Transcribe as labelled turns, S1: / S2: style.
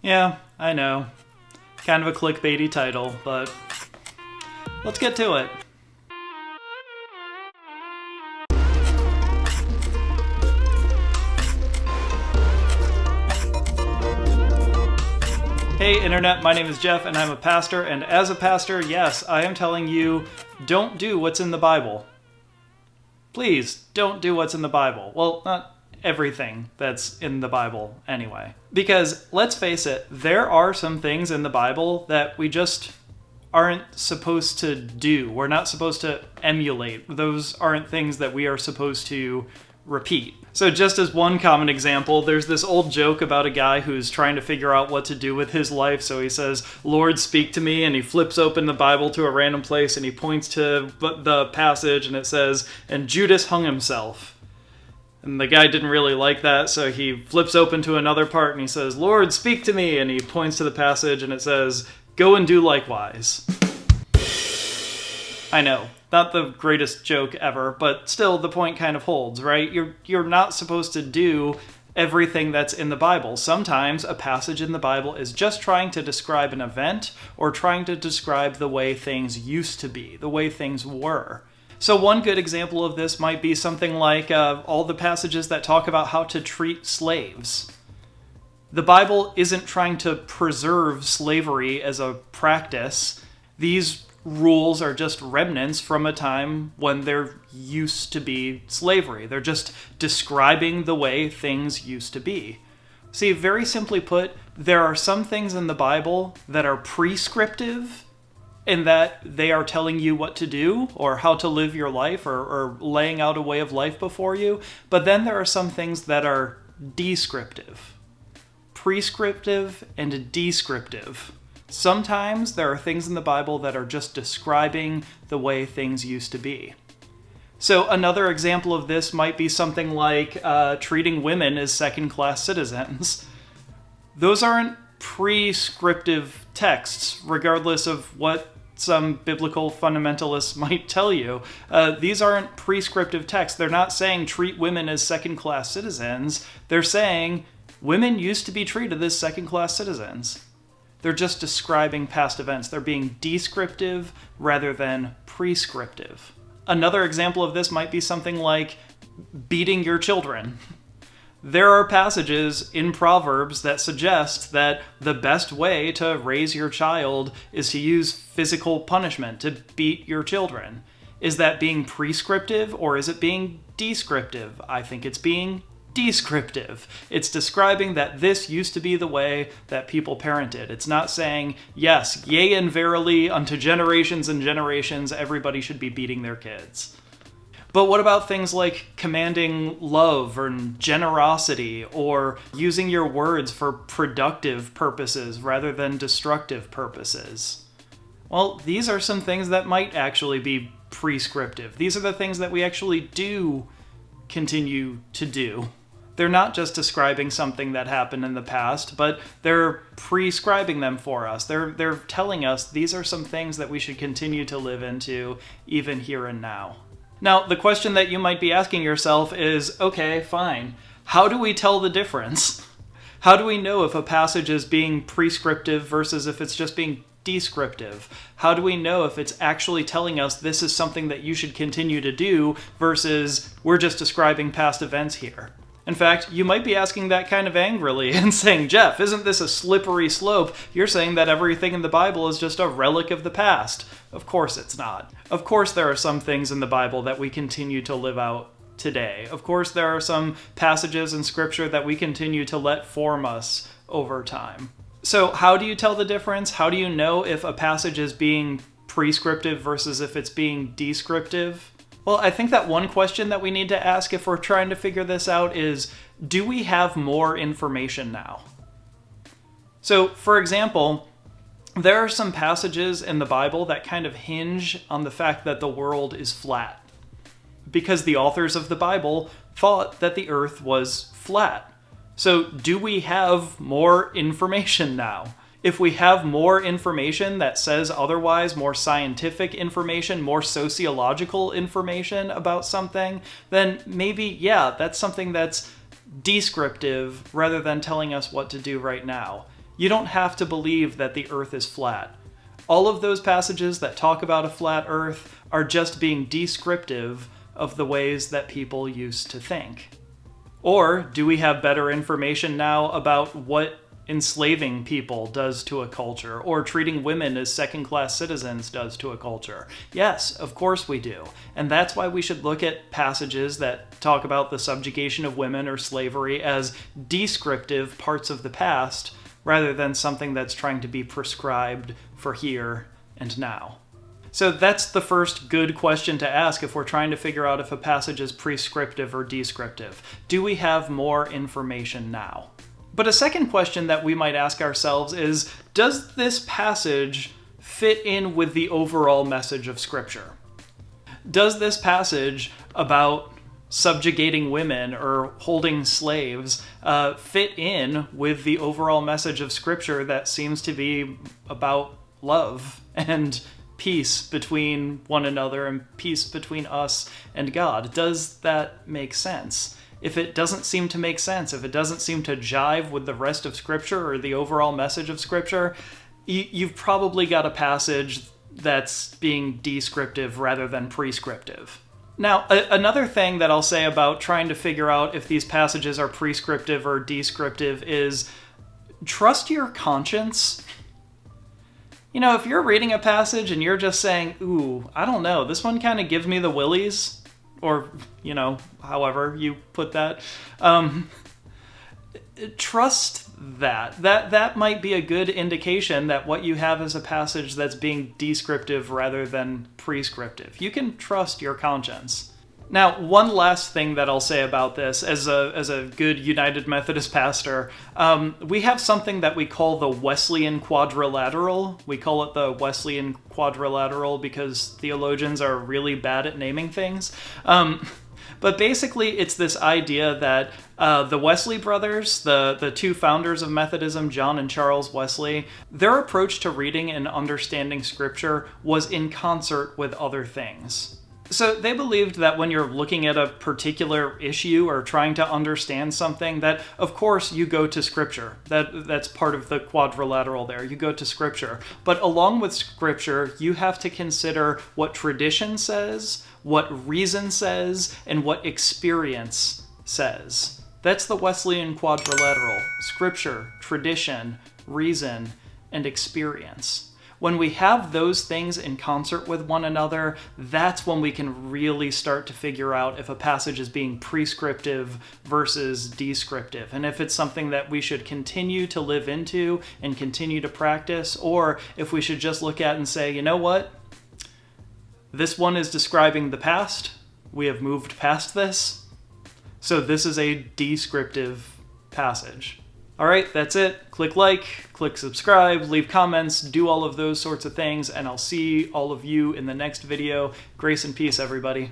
S1: Yeah, I know. Kind of a clickbaity title, but let's get to it. Hey Internet, my name is Jeff and I'm a pastor, and as a pastor, yes, I am telling you, don't do what's in the Bible. Please, don't do what's in the Bible. Well, not everything that's in the Bible anyway. Because, let's face it, there are some things in the Bible that we just aren't supposed to do. We're not supposed to emulate. Those aren't things that we are supposed to repeat. So just as one common example, there's this old joke about a guy who's trying to figure out what to do with his life. So he says, "Lord, speak to me," and he flips open the Bible to a random place and he points to the passage and it says, "And Judas hung himself." And the guy didn't really like that, so he flips open to another part and he says, "Lord, speak to me," and he points to the passage and it says, "Go and do likewise." I know, not the greatest joke ever, but still the point kind of holds, right? You're not supposed to do everything that's in the Bible. Sometimes a passage in the Bible is just trying to describe an event or trying to describe the way things used to be, the way things were. So one good example of this might be something like all the passages that talk about how to treat slaves. The Bible isn't trying to preserve slavery as a practice. These rules are just remnants from a time when there used to be slavery. They're just describing the way things used to be. See, very simply put, there are some things in the Bible that are prescriptive in that they are telling you what to do or how to live your life or laying out a way of life before you. But then there are some things that are descriptive. Prescriptive and descriptive. Sometimes there are things in the Bible that are just describing the way things used to be. So another example of this might be something like treating women as second-class citizens. Those aren't prescriptive texts, regardless of what some biblical fundamentalists might tell you. These aren't prescriptive texts. They're not saying treat women as second-class citizens. They're saying women used to be treated as second-class citizens. They're just describing past events. They're being descriptive rather than prescriptive. Another example of this might be something like beating your children. There are passages in Proverbs that suggest that the best way to raise your child is to use physical punishment, to beat your children. Is that being prescriptive or is it being descriptive? I think it's being descriptive. It's describing that this used to be the way that people parented. It's not saying, yes, yea and verily, unto generations and generations, everybody should be beating their kids. But what about things like commanding love or generosity or using your words for productive purposes rather than destructive purposes? Well, these are some things that might actually be prescriptive. These are the things that we actually do continue to do. They're not just describing something that happened in the past, but they're prescribing them for us. They're telling us these are some things that we should continue to live into even here and now. Now, the question that you might be asking yourself is, okay, fine. How do we tell the difference? How do we know if a passage is being prescriptive versus if it's just being descriptive? How do we know if it's actually telling us this is something that you should continue to do versus we're just describing past events here? In fact, you might be asking that kind of angrily and saying, Jeff, isn't this a slippery slope? You're saying that everything in the Bible is just a relic of the past. Of course it's not. Of course there are some things in the Bible that we continue to live out today. Of course there are some passages in Scripture that we continue to let form us over time. So how do you tell the difference? How do you know if a passage is being prescriptive versus if it's being descriptive? Well, I think that one question that we need to ask if we're trying to figure this out is, do we have more information now? So, for example, there are some passages in the Bible that kind of hinge on the fact that the world is flat. Because the authors of the Bible thought that the earth was flat. So, do we have more information now? If we have more information that says otherwise, more scientific information, more sociological information about something, then maybe, yeah, that's something that's descriptive rather than telling us what to do right now. You don't have to believe that the earth is flat. All of those passages that talk about a flat earth are just being descriptive of the ways that people used to think. Or do we have better information now about what enslaving people does to a culture, or treating women as second-class citizens does to a culture? Yes, of course we do. And that's why we should look at passages that talk about the subjugation of women or slavery as descriptive parts of the past, rather than something that's trying to be prescribed for here and now. So that's the first good question to ask if we're trying to figure out if a passage is prescriptive or descriptive. Do we have more information now? But a second question that we might ask ourselves is, does this passage fit in with the overall message of Scripture? Does this passage about subjugating women or holding slaves fit in with the overall message of Scripture that seems to be about love and peace between one another and peace between us and God? Does that make sense? If it doesn't seem to make sense, if it doesn't seem to jive with the rest of Scripture or the overall message of Scripture, you've probably got a passage that's being descriptive rather than prescriptive. Now, another thing that I'll say about trying to figure out if these passages are prescriptive or descriptive is trust your conscience. You know, if you're reading a passage and you're just saying, ooh, I don't know, this one kind of gives me the willies, or, you know, however you put that, trust that. That might be a good indication that what you have is a passage that's being descriptive rather than prescriptive. You can trust your conscience. Now, one last thing that I'll say about this, as a good United Methodist pastor, we have something that we call the Wesleyan quadrilateral. We call it the Wesleyan quadrilateral because theologians are really bad at naming things. But basically, it's this idea that the Wesley brothers, the two founders of Methodism, John and Charles Wesley, their approach to reading and understanding Scripture was in concert with other things. So they believed that when you're looking at a particular issue or trying to understand something, that of course you go to Scripture. That's part of the quadrilateral there. You go to Scripture. But along with Scripture, you have to consider what tradition says, what reason says, and what experience says. That's the Wesleyan quadrilateral: Scripture, tradition, reason, and experience. When we have those things in concert with one another, that's when we can really start to figure out if a passage is being prescriptive versus descriptive, and if it's something that we should continue to live into and continue to practice, or if we should just look at and say, you know what? This one is describing the past. We have moved past this. So this is a descriptive passage. All right, that's it. Click like, click subscribe, leave comments, do all of those sorts of things, and I'll see all of you in the next video. Grace and peace, everybody.